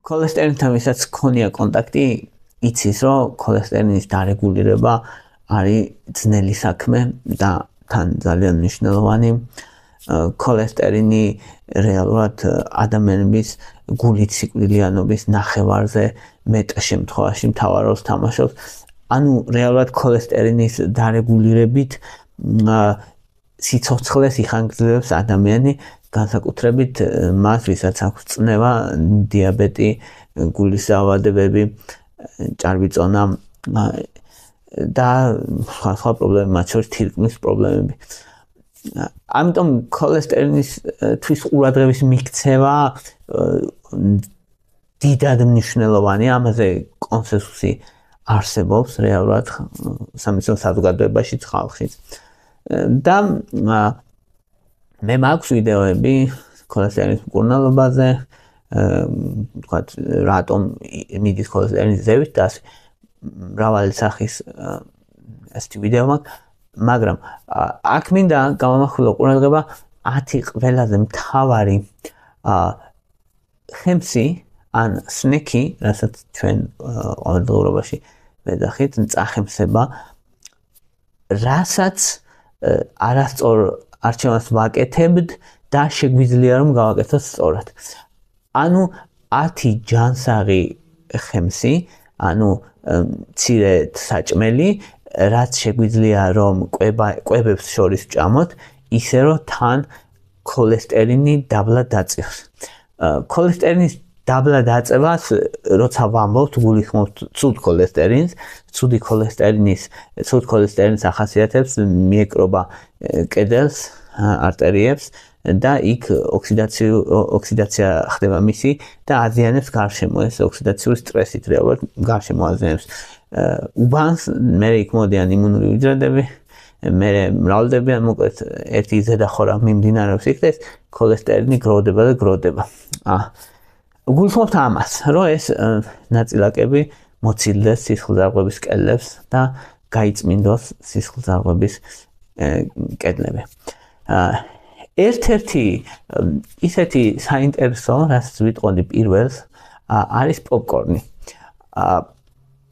ქოლესტერინის ვისაც ქონია კონტაქტი, იცის რომ ქოლესტერინის დარეგულირება არის ძნელი საქმე და თან ძალიან მნიშვნელოვანი. ქოლესტერინი რეალურად ადამიანების გულის სიკვდილიანობის ნახევარზე მეტ შემთხვევაში მთავარ როლს თამაშობს. ანუ რეალურად ქოლესტერინის დარეგულირებით სიცოცხლეს იხანგრძლივებს ადამიანი, განსაკუთრებით მას, ვისაც აქვს წნევა, დიაბეტი, გულის დაავადებები, ჭარბიწონა და სხვა პრობლემები, მათ შორის თირკმლის პრობლემები. ამიტომ ქოლესტერინის თვის ყურადღების მიქცევა დიდად მნიშვნელოვანია, ამაზე კონსენსუსი არსებობს რეალურად სამეცნიერო საზოგადოებაშიც, ხალხშიც. და მე მაქვს ვიდეოები ქოლესტერინის მკურნალობაზე, თქვათ, რატომ მიდის ქოლესტერინის ზევით და მრავალი სახის ასეთი ვიდეო მაქვს, მაგრამ აქ მინდა გავამახვილო ყურადღება 10 ყველაზე მთავარი ხემსი ან სნექი, რასაც ჩვენ ყოველდღიურობაში ვეძახით, წახემსება, რასაც არასწორ არჩევანს ვაკეთებთ და შეგვიძლია რომ გავაკეთოთ სწორად. ანუ 10 ჯანსაღი ხემსი, ანუ მცირე საჭმელი, რაც შეგვიძლია რომ კვებებს შორის ვჭამოთ, ისე რომ თან ქოლესტერინი დაბლა დაწევს. ქოლესტერინის დაბლა დაწევას, როცა ვამბობთ, გულისხმობთ ცუდ ქოლესტერინს, ცუდი ქოლესტერინის ახასიათებს მიეკრობა კედელს, არტერიებს და იქ ოქსიდაცია ხდება მისი და აზიანებს გარშემო, ეს ოქსიდაციური სტრესით რეალურად გარშემო აზიანებს. უბანს, მე იქ მოდიან იმუნური უჯრედები, მე მრავლდებიან, მოკლედ ერთი ზედახორა მიმდინარეობს იქ და ეს ქოლესტერინი გროვდება და გროვდება. გულისხმობთ ამას, რომ ეს ნაწილაკები მოცილდეს სისხლძარღვების კედლებს და გაიწმინდოს სისხლძარღვების კედლები. ერთ-ერთი ისეთი საინტერესო, რასაც ვიტყოდი პირველს, არის პოპკორნი.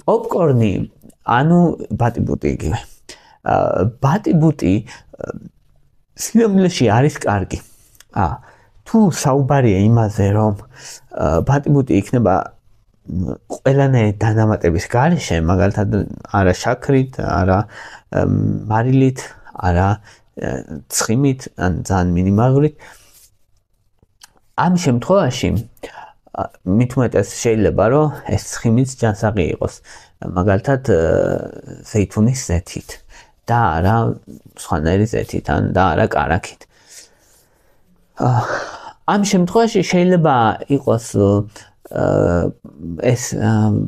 პოპკორნი, ანუ ბატიბუტი იგივე. ბატიბუტი სინამდვილეში არის კარგი. თუ საუბარია იმაზე, რომ ბატიბუტი იქნება ყველანაირი დანამატების გარეშე, მაგალითად არა შაქრით, არა მარილით, არა ცხიმით, ან ძალიან მინიმალურით. ამ შემთხვევაში მით უმეტეს შეიძლება, რომ ეს ცხიმიც ჯანსაღი იყოს, მაგალითად ზეითუნის ზეთით და არა სხვანაირი ზეთით, ან და არა კარაქით. ამ შემთხვევაში შეიძლება იყოს ეს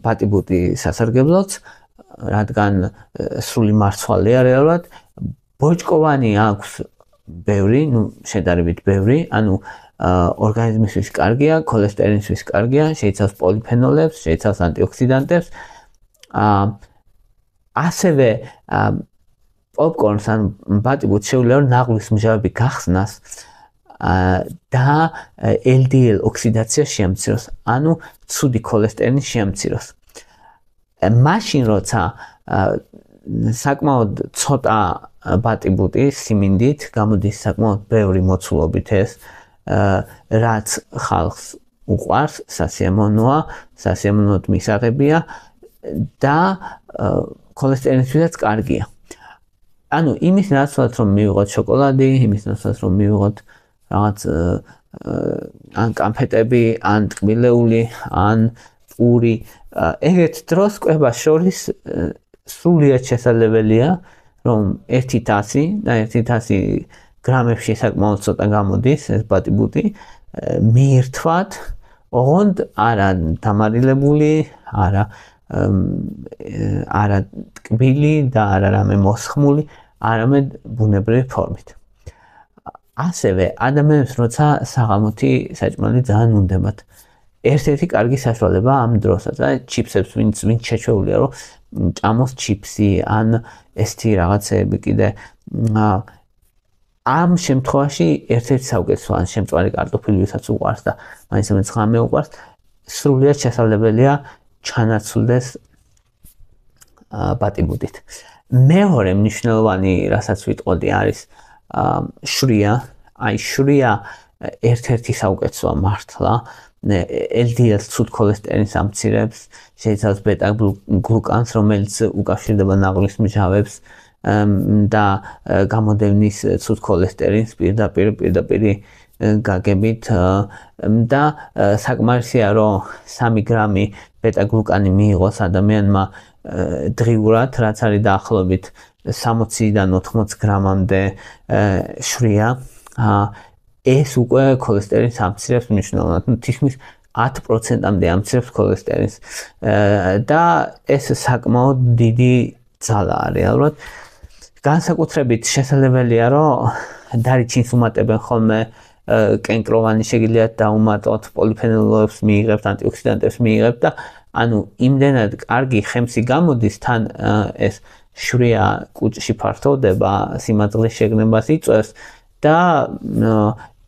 ბატიბუტი სასარგებლოც, რადგან სრული მარცვალეა რეალურად, ბოჭკოვანი აქვს ბევრი, შედარებით ბევრი, ანუ ორგანიზმისთვის კარგია, ქოლესტერინისთვის კარგია, შეიცავს პოლიფენოლებს, შეიცავს ანტიოქსიდანტებს. ასევე პოპკორნს ან ბატიბუტს შეუძლია რომ ნაღლის მჟავები გახსნას და LDL ოქსიდაცია შეამციროს, ანუ ცუდი ქოლესტერინის შეამციროს. მაშინ როცა საკმაოდ ცოტა ბატიბუტი სიმინდით გამოდის საკმაოდ ბევრი მოცულობით ეს, რაც ხალხს უყვარს, სასიამოვნოა, სასიამოვნოდ მისაღებია და ქოლესტერინისთვისაც კარგია. ანუ იმის ნაცვლად რომ მივიღოთ შოკოლადი, იმის ნაცვლად რომ მივიღოთ რაღაც ან კამფეტები, ან ტკბილეული, ან პური, ეგეთ დროს კვებას შორის სრულიად შესაძლებელია, რომ 100 და 100 გრამებში საკმაოდ ცოტა გამოდის ეს ბატიბუტი, მიირთვათ, ოღონდ არა დამარილებული, არა ტკბილი და არა რამე მოსხმული, არამედ ბუნებრივი ფორმით. ასევე ადამიანებს როცა საღამოთი საჭმელი ძალიან უნდებათ. ერთ-ერთი კარგი საშუალება ამ დროსაც, ჩიფსებს ვინც შეჩვეულია, რომ ჭამოს ჩიფსი ან ესეთი რაღაცეები კიდე. ამ შემთხვევაში ერთ-ერთი საუკეთესო ან შემწვარი კარტოფილი, ვისაც უყვარს და მაინც ღამე უყვარს, სრულიად შესაძლებელია ჩანაცვლდეს პატიმუდით. მეორე მნიშვნელოვანი, რასაც ვიტყოდი, არის შვრია. აი შვრია ერთ-ერთი საუკეთესოა მართლა. LDL ცუდ ქოლესტერინს ამცირებს, შეიცავს ბეტა-გლუკანს, რომელიც უკავშირდება ნაღლის მჟავებს და გამოდევნის ცუდ ქოლესტერინს პირდაპირ გაგებით და საკმარისია რომ 3 გრამი ბეტა-გლუკანი მიიღოს ადამიანმა დღიურად, რაც არის დაახლოებით 60-დან 80 გრამამდე შვრია. ეს უკვე ქოლესტერინს ამცირებს მნიშვნელოვნად, თითქმის 10%-მდე ამცირებს ქოლესტერინს და ეს საკმაოდ დიდი ძალაა რეალურად. განსაკუთრებით შესაძლებელია რომ დარიჩინს უმატებენ ხოლმე კენკროვანი შეგიძლიათ დაუმატოთ, პოლიფენოლებს მიიღებთ, ანტიოქსიდანტებს მიიღებთ და ანუ იმდენად კარგი ხემსი გამოდის, თან ეს შვრია კუჭში ფართოვდება, სიმაძღლის შეგნებას იწვევს და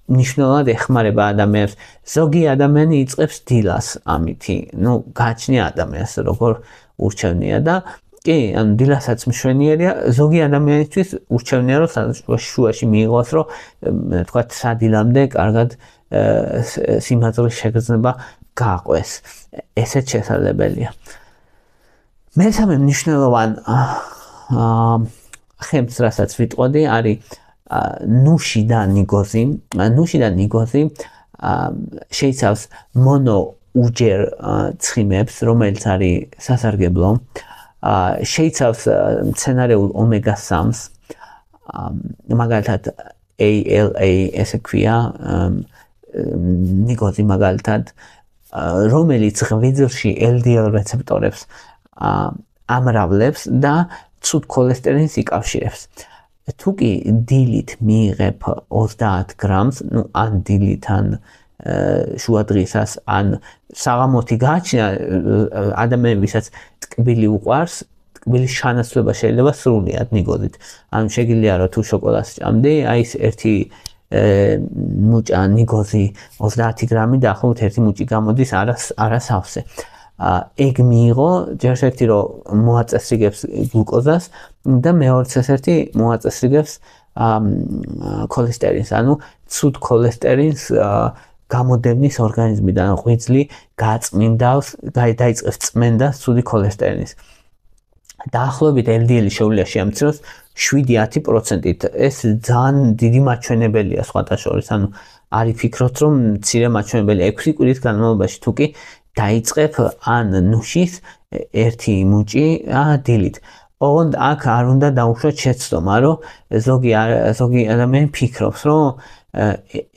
მნიშვნელოვნად ეხმარება ადამიანებს. ზოგი ადამიანი იწყებს დილას ამითი, გააჩნია ადამიანს როგორ ურჩევნია და კი, ანუ დილასაც მშვენიერია, ზოგი ადამიანისთვის ურჩევნია რომ შუაში მიიღოს, რომ თქვათ სადილამდე კარგად სიმაძღლის შეგრძნება გააყვეს. ესეც შესაძლებელია. მესამე მნიშვნელოვან ხემს, რასაც ვიტყოდი, არის ნუში და ნიგოზი. ნუში და ნიგოზი შეიცავს მონოუჯერ ცხიმებს, რომელიც არის სასარგებლო. შეიცავს მცენარეულ ომეგა-3-ს, მაგალითად ALA ესე ქვია, ნიგოზი მაგალითად, რომელიც ღვიძლში LDL რეცეპტორებს ამრავლებს და ცუდ ქოლესტერინს იკავშირებს. თუ კი დილით მიიღებ 30 გრამს, ან დილით, ან შუადღისას, ან საღამოთი გააჩნია ადამიანებისაც ტკბილი უყვარს, ტკბილის ჩანაცვლება შეიძლება სრულიად ნიგოზით. ანუ შეგიძლია რომ თუ შოკოლადს ჭამდი, აი ეს ერთი მუჭა ნიგოზი 30 გრამი და ახლა 1 მუჭი გამოდის არასავსე. ეგ მიიღო, ჯერ ერთი რომ მოაწესრიგებს გლუკოზას და მეორე ერთი მოაწესრიგებს ქოლესტერინს, ანუ ცუდ ქოლესტერინს გამოდევნის ორგანიზმიდან ღვიძლი გააწმინდავს, დაიწყებს წმენდას ცუდი ქოლესტერინის. დაახლოებით LDL-ი შეუძლია შეამციროს 7-10%-ით. ეს ძალიან დიდი მაჩვენებელია სხვათა შორის, ანუ არ იფიქროთ რომ მცირე მაჩვენებელია 6 კვირის განმავლობაში თუ კი დაიწყებ ან ნუშის 1 მუჭი დილით. ოღონდ აქ არ უნდა დაუშვათ შეცდომა, რომ ზოგი ადამიანი ფიქრობს, რომ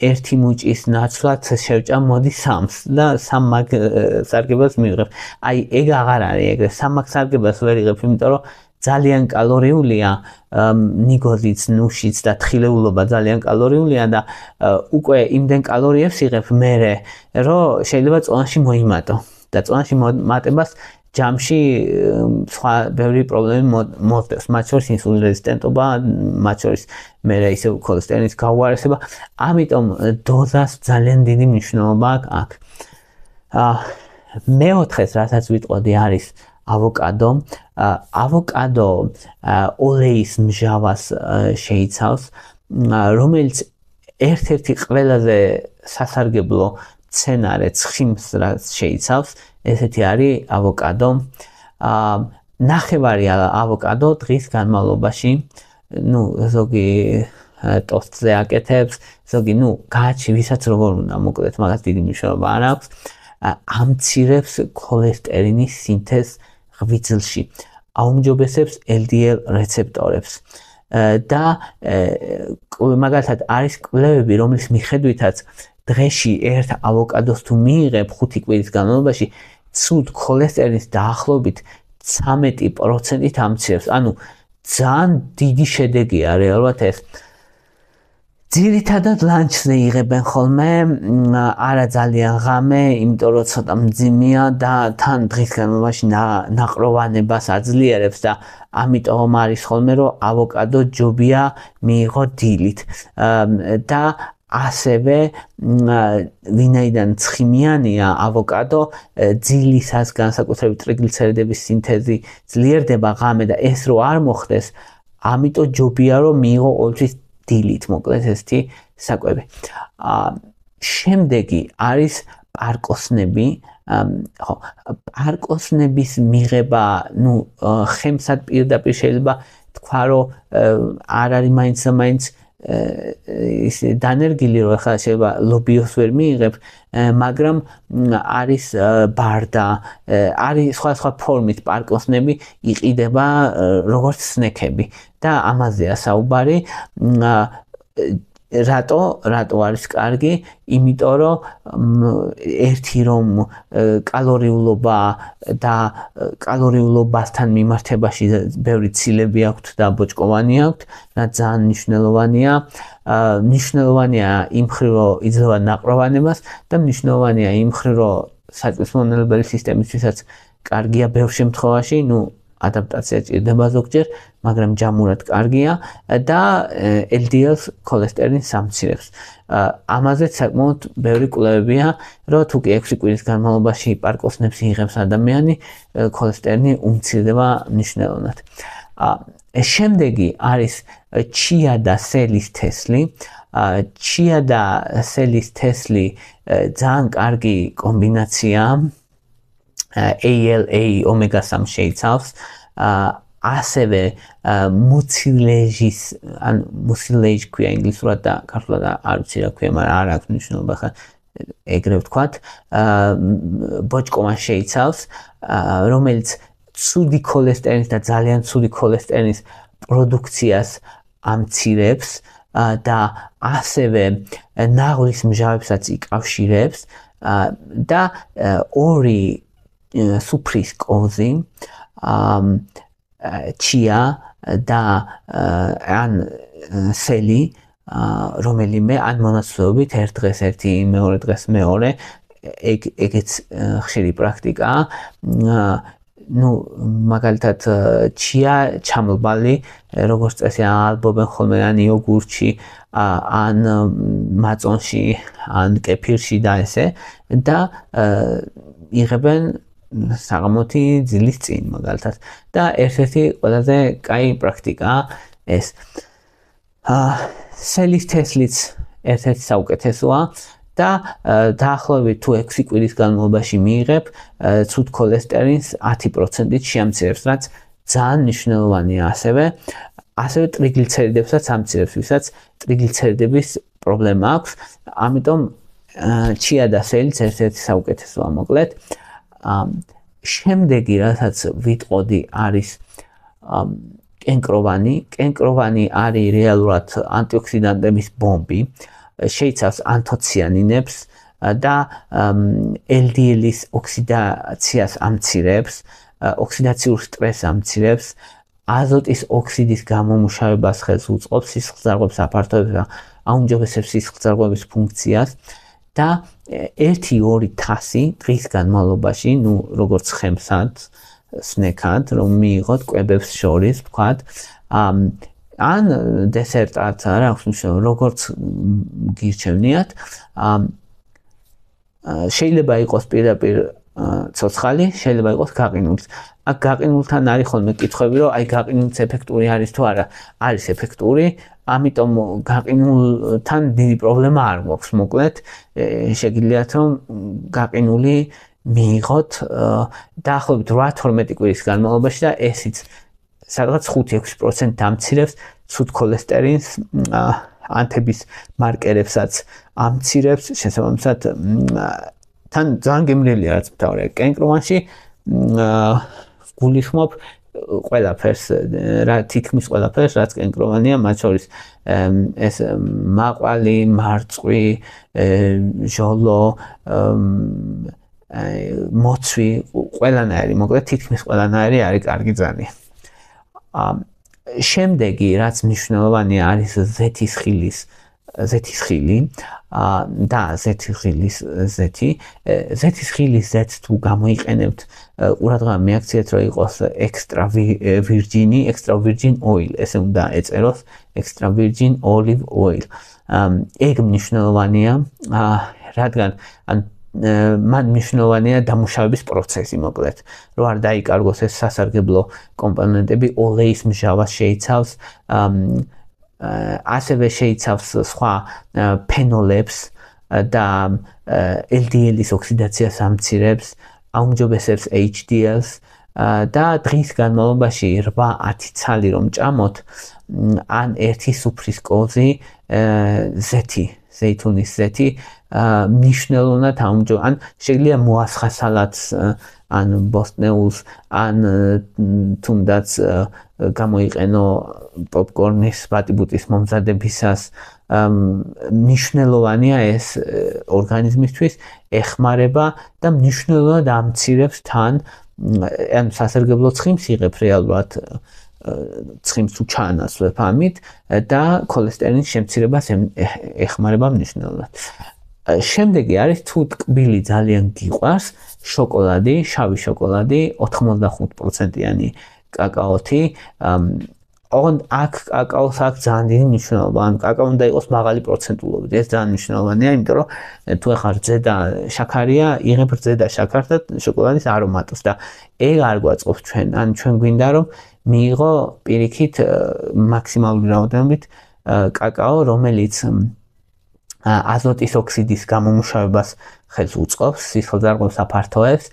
1 მუჭის ნაცვლად შევჭამ მოდი 3-ს და 3 სარგებას მივიღებ. აი ეგ აღარ არის ეგრე, 3 სარგებას ვერ იღებ, იმიტომ რომ ძალიან კალორიულია ნიგოზიც, ნუშიც და თხილეულობა ძალიან კალორიულია და უკვე იმდენ კალორიებს იღებ მერე, რომ შეიძლება წონაში მოიმატო და წონაში მატებას ჯამში სხვა ბევრი პრობლემები მოხდეს, მათ შორის ინსულინ რეზისტენტობა, მათ შორის მერე ისევ ქოლესტერინის გაუარესება, ამიტომ დოზას ძალიან დიდი მნიშვნელობა აქვს. მეოთხეს, რასაც ვიტყოდი, არის ავოკადო. ავოკადო ოლეის მჟავას შეიცავს, რომელიც ერთ-ერთი ყველაზე სასარგებლო მცენარე ცხიმს რაც შეიცავს, ესეთი არის ავოკადო. ნახევარი ავოკადო დღის განმავლობაში, ზოგი ტოსტზე აკეთებს, ზოგი გააჩი, ვისაც როგორ უნდა მოკლედ, მაგას დიდი მნიშვნელობა არ აქვს. ამცირებს ქოლესტერინის სინთეზს ღვიძლში, აუმჯობესებს LDL რეცეპტორებს და მაგალითად არის კვლევები, რომლის მიხედვითაც დღეში ერთ ავოკადოს თუ მიიღებ 5 კვირის განმავლობაში, ცუდ ქოლესტერინის დაახლოებით 13%-ით ამცირებს. ანუ ძალიან დიდი შედეგია რეალურად ეს. ძირითადად ლანჩზე იღებენ ხოლმე, არა ძალიან ღამე, იმიტომ რომ ცოტა მძიმეა და თან დღის განმავლობაში ნაყროვანებას აძლიერებს და ამიტომ არის ხოლმე, რომ ავოკადო ჯობია მიიღო დილით. და ასევე ვინაიდან ცხიმიანია ავოკადო ძილისას განსაკუთრებით ტრიგლიცერიდების სინთეზი ძლიერდება ღამე და ეს რო არ მოხდეს ამიტომ ჯობია რომ მიიღო ყოველთვის დილით მოკლედ ესეთი საკვები შემდეგი არის პარკოსნები ხო პარკოსნების მიღება ნუ ხემსად პირდაპირ შეიძლება თქვა რომ არ არის მაინც ის დანერგილი რომ ახლა შეიძლება ლობიოს ვერ მიიღებ მაგრამ არის ბარდა არის სხვა ფორმით პარკოსნები იყიდება როგორც სნექები და ამაზეა საუბარი რატო არის კარგი იმიტომ რომ ერთი რომ კალორიულობა და კალორიულობასთან მიმართებაში ბევრი ცილები აქვს და ბოჭკოვანი აქვს და ძალიან მნიშვნელოვანია იმ მხრივ რომ იძლევა ნაყროვანებას და მნიშვნელოვანია იმ მხრივ რომ საწესმონელებელი სისტემისთვისაც კარგია ბევრ შემთხვევაში ადაპტაცია ჭირდება ზოგჯერ, მაგრამ ჯამურად კარგია და LDL ქოლესტერინს ამცირებს. ამაზეც საკმაოდ ბევრი კვლევებია, რომ თუ კი 6 კვირის განმავლობაში პარკოსნებს იღებს ადამიანი, ქოლესტერინი უმცირდება მნიშვნელოვნად. შემდეგი არის ჩია და სელის თესლი. ჩია და სელის თესლი ძალიან კარგი კომბინაციაა. ALA ომეგა-3 შეიცავს ასევე მუცილეჟის ან მუსილეჟ ქვია ინგლისურად და ქართულად არ ვიცი რა ქვია, მაგრამ არ აქვს მნიშვნელობა ხა ეგრე ვთქვათ. ბოჭკოვან შეიცავს, რომელიც ცუდი ქოლესტერინის და ძალიან ცუდი ქოლესტერინის პროდუქციას ამცირებს და ასევე ნაღლის მჟავებსაც იკავშირებს და ორი სუფრის კოვზი ჩია და ან სელი რომელიმე ან მონაცვლეობით ერთ დღეს ერთი მეორე დღეს მეორე ეგეც ხშირი პრაქტიკაა მაგალითად ჩია ჩამლბალი როგორც წესი ალბობენ ხოლმე ან იოგურტში ან მაწონში ან კეფირში და ესე და იღებენ საღამოთი ძილის წინ მაგალითად და ერთ-ერთი ყველაზე კაი პრაქტიკაა ეს სელის თესლიც ერთ-ერთი საუკეთესოა და დაახლოებით თუ 6 კვირის განმავლობაში მიიღებ ცუდ ქოლესტერინს 10%-ით შეამცირებს, რაც ძალიან მნიშვნელოვანია ასევე ტრიგლიცერიდებსაც ამცირებს, ვისაც ტრიგლიცერიდების პრობლემა აქვს, ამიტომ ჩია და სელიც ერთ-ერთი საუკეთესოა მოკლედ. შემდეგი რასაც ვიტყოდი არის კენკროვანი. კენკროვანი არის რეალურად ანტიოქსიდანტების ბომბი. შეიცავს ანთოციანინებს და LDL-ის ოქსიდაციას ამცირებს, ოქსიდაციურ სტრესს ამცირებს, აზოტის ოქსიდის გამომუშავებას ხელს უწყობს, სისხლძარღვების აფართოებს და აუმჯობესებს სისხლძარღვების ფუნქციას და 1-2 თასი დღის განმავლობაში, როგორც ხემსად, სნეკად, რომ მიიღოთ კვებებს შორის, ვთქვათ, ან დესერტად, რა აქვს მნიშვნელობა, როგორც გირჩევნიათ, შეიძლება იყოს პირდაპირ ცოცხალი, შეიძლება იყოს გაყინული. აქ გაყინულთან არის ხოლმე კითხვები, რომ აი გაყინულიც ეფექტური არის თუ არა, არის ეფექტური, ამიტომ გაყინულთან დიდი პრობლემა არ გვაქვს, მოკლედ, შეგიძლიათ რომ გაყინული მიიღოთ დაახლოებით 8-12 კვირის განმავლობაში და ესიც სადღაც 5-6% ამცირებს ცუდ ქოლესტერინს, ანთების მარკერებსაც ამცირებს, შესაბამისად თან ძალიან გემრიელია რაც მთავარია კენკროვანში გულისხმობ ყველაფერს, თითქმის ყველაფერს, რაც კენკროვანია, მათ შორის ეს მაყვალი, მარწყვი, ჟოლო, მოცვი, ყველანაირი, მოკლედ თითქმის ყველანაირი არის კარგი ძალიან. შემდეგი, რაც მნიშვნელოვანია, არის ზეთისხილის ზეთის ხილი და ზეთის ხილის ზეთს თუ გამოიყენებთ ყურადღება მიაქციეთ რომ იყოს extra virgin oil ესე უნდა ეწეროს extra virgin olive oil ეგ მნიშვნელოვანია რადგან მან მნიშვნელოვანია დამუშავების პროცესი მოკლედ რომ არ დაიკარგოს ეს სასარგებლო კომპონენტები ოლეის მჟავას შეიცავს ასევე შეიცავს სხვა ფენოლებს და LDL-ის ოქსიდაციას ამცირებს აუმჯობესებს HDL-ს და დღის განმავლობაში 8-10 ცალი რომ ჭამოთ ან ერთი სუფრის კოზი ზეითუნის ზეთი მნიშვნელოვნად ან შეიძლება მოასხა სალატს ან ბოსტნეულს ან თუნდაც გამოიყენო პოპკორნის ბატიბუტის მომზადებისას მნიშვნელოვანია ეს ორგანიზმისთვის ეხმარება და მნიშვნელოვნად ამცირებს თან ან სასარგებლო ცხიმს იღებ რეალურად ცხიმს უჩაანაცვლებ ამით და ქოლესტერინის შემცირებას ეხმარება მნიშვნელოვნად. შემდეგი არის თუ ტკბილი ძალიან გიყვარს შოკოლადი, შავი შოკოლადი 85%-იანი კაკაოთი ოღონდ აქ კაკაოს აქვს ძალიან დიდი მნიშვნელობა. ან კაკაო უნდა იყოს მაღალი პროცენტულობით. ეს ძალიან მნიშვნელოვანია, იმიტომ რომ თუ ახლა რძედა შაქარია, იღებ რძედა შაქარს და შოკოლადის არომატს და ეგ არ გვაწყობს ჩვენ. ან ჩვენ გვინდა რომ მიიღო პირიქით მაქსიმალური რაოდენობით კაკაო, რომელიც აზოტის ოქსიდის გამომუშავებას ხელს უწყობს, სისხლძარღვებს აფართოებს,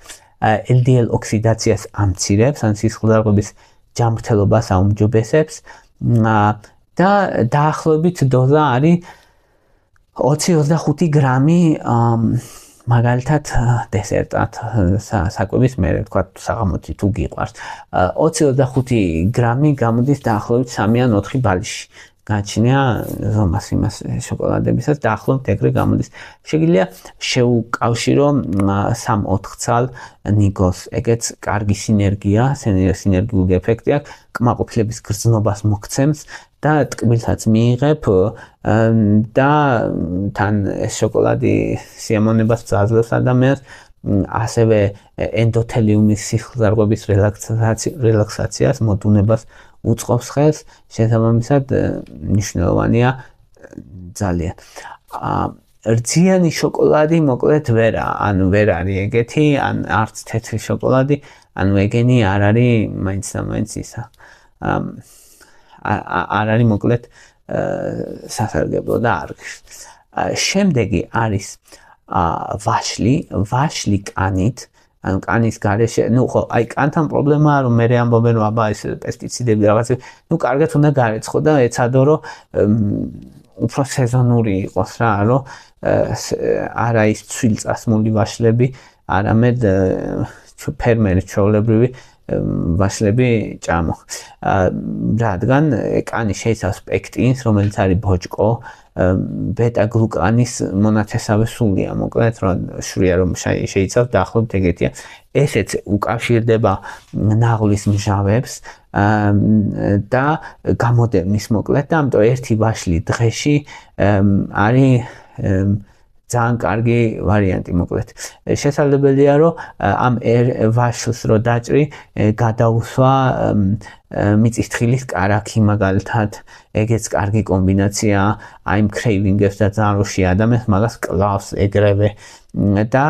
LDL ოქსიდაციას ამცირებს, ან სისხლძარღვების ჯანმრთელობას აუმჯობესებს და დაახლოებით დოზა არის 20-25 გრამი მაგალითად დესერტად საკვების მერე თქვა საღამოთი თუ გიყვარს 20-25 გრამი გამოდის დაახლოებით 3 ან 4 ბალიში გაჩნია ზომას იმას შოკოლადებისაც დაახლოებით ეგრე გამოდის შეგიძლია შეუკავშირო 3-4 ცალ ნიგოს ეგეც კარგი სინერგიული ეფექტი აქვს კმაყოფილების გრძნობას მოგცემს და ტკბილსაც მიიღებ და თან ეს შოკოლადი სიამოვნებას წაძლევს ადამიანს ასევე ენდოთელიუმის სისხლძარღვების რელაქსაციას მოდუნებას უწყობს ხელს შესაბამისად მნიშვნელოვანია ძალიან რძიანი შოკოლადი მოკლედ ვერ არის ეგეთი ან არც თეთრი შოკოლადი ანუ ეგენი არ არის მაინც და მაინც ისა არ არის მოკლედ სასარგებლო და არ შემდეგი არის ვაშლი კანით ანუ კანის გარეშე, ნუ ხო, აი კანთან პრობლემაა რომ მე ამბობენ რომ აბა ეს პესტიციდები რაღაცა, ნუ კარგად უნდა გარეცხო და ეცადო რომ უფრო სეზონური იყოს რა, რომ არა ის ცვილწასმული ვაშლები, არამედ ფერმერის ჩვეულებრივი ვაშლები ჭამო. რადგან კანი შეიცავს პექტინს, რომელიც არის ბოჭკო, ბეტა-გლუკანის მონათესავე სულია, მოკლედ რომ შვრია რომ შეიცავს დაახლოებით ეგეთია. ესეც უკავშირდება ნაღლის მჟავებს და გამოდევნის მოკლედ და ამიტომ ერთი ვაშლი დღეში არის ძალიან კარგი ვარიანტი მოკლედ. შესაძლებელია რომ ამ ვაშლს რო დაჭრი გადაუსვა მიწისთხილის კარაქი მაგალითად ეგეც კარგი კომბინაცია აი იმ კრეივინგებს და ძალიან როში ადამიანს მაგას კლავს ეგრევე და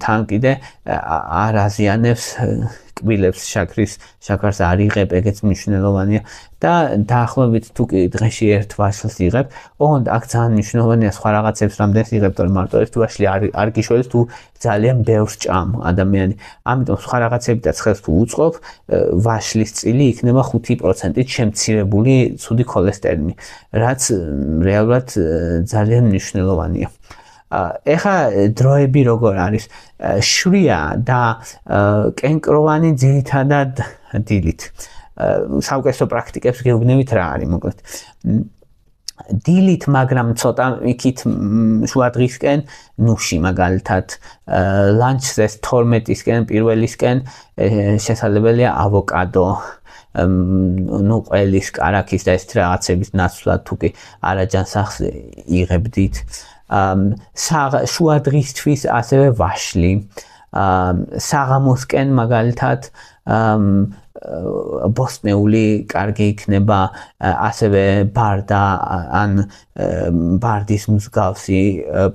თან კიდე არ აზიანებს კბილებს შაქარს არ იღებ ეგეც მნიშვნელოვანია და დაახლოებით თუ დღეში ერთ ვაშლს იღებ ოღონდ აქ ძალიან მნიშვნელოვანია სხვა რაღაცებს რამდენს იღებ თორემ მარტო ერთ ვაშლი არ გიშველს თუ ძალიან ბევრს ჭამ ადამიანი ამიტომ სხვა რაღაცებითაც ხელს თუ უწყობ ვაშლის წილი იქნება 5%-ით შემცირებული ცუდი ქოლესტერინი რაც რეალურად ძალიან მნიშვნელოვანია ეხა დროები როგორ არის შვრია და კენკროვანი ძირითადად დილით საუკეთესო პრაქტიკებს გეუბნებით რა არის მოკლედ დილით, მაგრამ ცოტა იქით შუადღისკენ ნუში მაგალითად ლანჩზე 12-ისკენ პირველისკენ შესაძლებელია ავოკადო ნუ ყველის კარაქის და ეს რაღაცების ნაცვლად თუ კი არაჯანსაღს იღებდით შუადღისთვის ასევე ვაშლი საღამოსკენ მაგალითად ბოსტნეული კარგი იქნება ასევე ბარდა ან ბარდის მსგავსი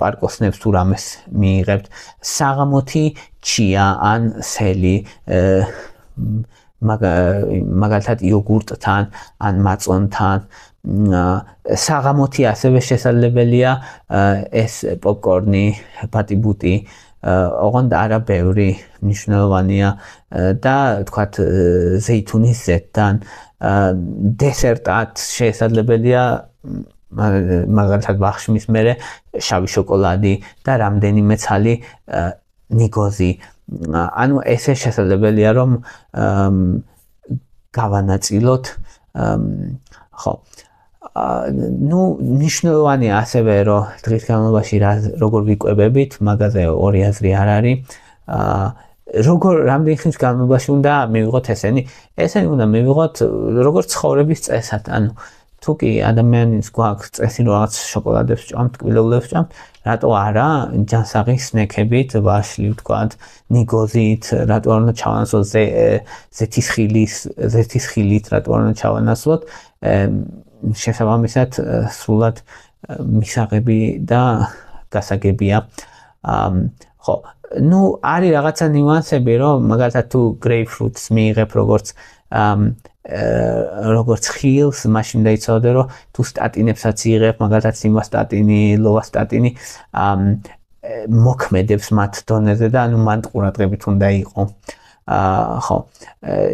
პარკოსნებს თუ რამეს მიიღებთ საღამოთი ჩია ან სელი მაგალითად იოგურტთან ან მაწონთან საღამოთი ასევე შესაძლებელია ეს პოპკორნი ბატიბუტი ოღონდ არა ბევრი მნიშვნელოვანია და თქვათ ზეითუნის ზეთთან დესერტად შესაძლებელია მაგალითად ბახშმის მერე შავი შოკოლადი და რამდენიმე ცალი ნიგოზი ანუ ესე შესაძლებელია რომ გავანაწილოთ ხო ნუ ნიშნულოვანია ასევე რომ დღის განმავლობაში როგორ ვიკვებებით მაგაზე ორი აზრი არ არის როგორ რამდენი ხნის განმავლობაში უნდა მივიღოთ ესენი უნდა მივიღოთ როგორ ცხოვრების წესად ანუ თუ კი ადამიანის გვაქვს წესი რომ რაღაც შოკოლადებს ჭამთ კბილეულებს ჭამთ რატო არა ჯანსაღი სნექებით ვაშლი ვთქვათ ნიგოზით რატო არ უნდა ჩავანაცვლოთ ზეთის ხილით რატო არ უნდა ჩავანაცვლოთ შესაბამისად სრულად მისაღები და გასაგებია ხო ნუ არის რაღაცა ნიუანსები რომ მაგალითად თუ გრეიპფრუტს მიიღებ როგორც ხილს მაშინ დაიცავდე რომ თუ სტატინებსაც იღებ მაგალითად სიმვასტატინი ლოვასტატინი მოქმედებს მათ დონეზე და ანუ მან ყურადღებით უნდა იყო ხო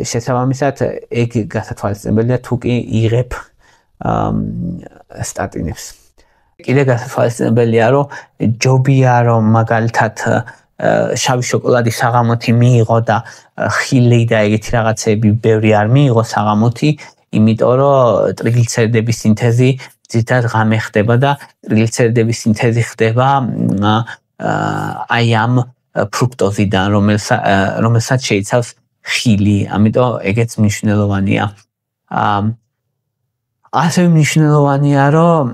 შესაბამისად ეგ გასათვალისწინებელია თუ კი იღებ სტატინებს კიდე გასათვალისწინებელია რომ ჯობია რომ მაგალითად შავი შოკოლადი საღამოთი მიიღო და ხილი და ეგეთი რაღაცები ბევრი არ მიიღო საღამოთი იმიტომ რომ ტრიგლიცერიდების სინთეზი ძირითადად ღამე ხდება და ტრიგლიცერიდების სინთეზი ხდება აი ამ ფრუქტოზიდან რომელსაც შეიცავს ხილი ამიტომ ეგეც მნიშვნელოვანია ასევე მნიშვნელოვანია რომ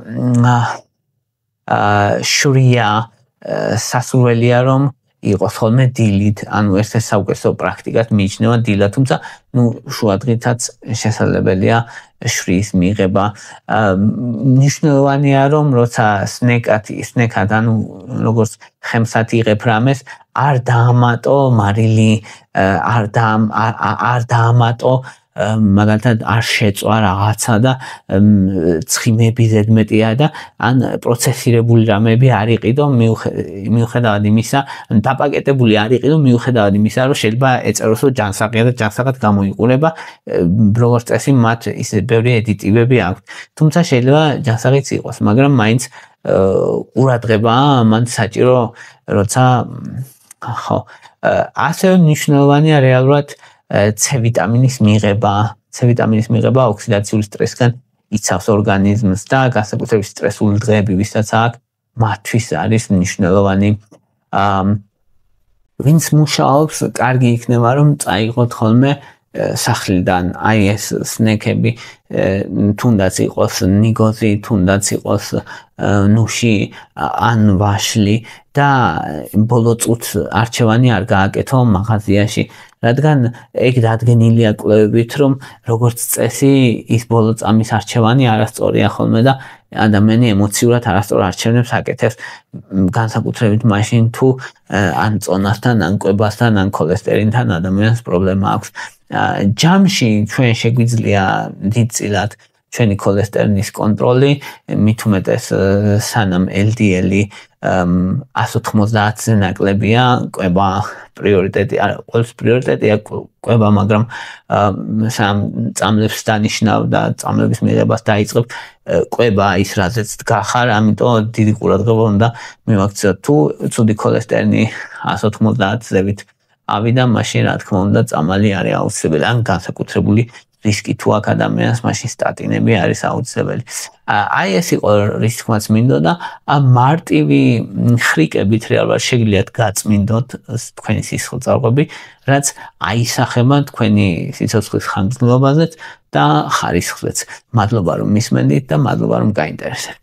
შვრია სასურველია რომ იყოს ხოლმე დილით, ანუ ეს საუკეთესო პრაქტიკად მიიჩნევა დილა, თუმცა ნუ შუადღითაც შესაძლებელია შვრიის მიღება. მნიშვნელოვანია რომ როცა სნეკად, ანუ როგორც ხემსად იღებ რამეს, არ დაამატო მარილი, არ დაამატო მაგალითად არ შეწვა რაღაცა და ცხიმები ზედმეტია და ან პროცესირებული რამეები არ იყიდო მიუხედავად იმისა, დაპაკეტებული არ იყიდო მიუხედავად იმისა, რომ შეიძლება ეწეროს რომ ჯანსაღია და ჯანსაღად გამოიყურება, როგორც წესი მათ ისე ბევრი ედიტივები აქვს. თუმცა შეიძლება ჯანსაღიც იყოს, მაგრამ მაინც ყურადღებაა მან საჭირო, როცა ხო, ასევე მნიშვნელოვანია რეალურად C ვიტამინის მიღება ოქსიდაციური სტრესგან იცავს ორგანიზმს და განსაკუთრებით სტრესული დღეები ვისაც აქვს მათთვის არის მნიშვნელოვანი. ვინც მუშაობს, კარგი იქნება რომ წაიღოთ ხოლმე სახლიდან აი ეს სნეკები, თუნდაც იყოს ნიგოზი, თუნდაც იყოს ნუში ან ვაშლი და ბოლო წუთს არჩევანი არ გააკეთო მაღაზიაში. რადგან ეგ დადგენილია კვლევებით, რომ როგორც წესი ის ბოლო წამის არჩევანი არასწორია ხოლმე და ადამიანი ემოციურად არასწორ არჩევნებს აკეთებს, განსაკუთრებით მაშინ თუ ან წონასთან, ან კვებასთან, ან ქოლესტერინთან ადამიანს პრობლემა აქვს. ჯამში ჩვენ შეგვიძლია დიდწილად ჩვენი ქოლესტერინის კონტროლი, მით უმეტეს სანამ LDL-ი 190-ზე ნაკლებია, კვება პრიორიტეტი, ყველს პრიორიტეტია კვება, მაგრამ სამ წამლებს დანიშნავ და წამლების მიღებას დაიწყებ, კვება ის რაზეც დგახარ, ამიტომ დიდი ყურადღება უნდა მივაქციოთ. თუ ცუდი ქოლესტერინი 190-ზევით ავიდა, მაშინ რა თქმა უნდა წამალი არის აუცილებელი, ან განსაკუთრებული რისკი თუ აქვს ადამიანს, მაშინ სტატინები არის აუცილებელი. აი ეს იყო რის თქმაც მინდოდა, მარტივი ხრიკებით რეალურად შეგიძლიათ გაწმინდოთ თქვენი სისხლძარღვები, რაც აისახება თქვენი სიცოცხლის ხანგრძლივობაზეც და ხარისხზეც. მადლობა რომ მისმენთ და მადლობა რომ გაინტერესებთ.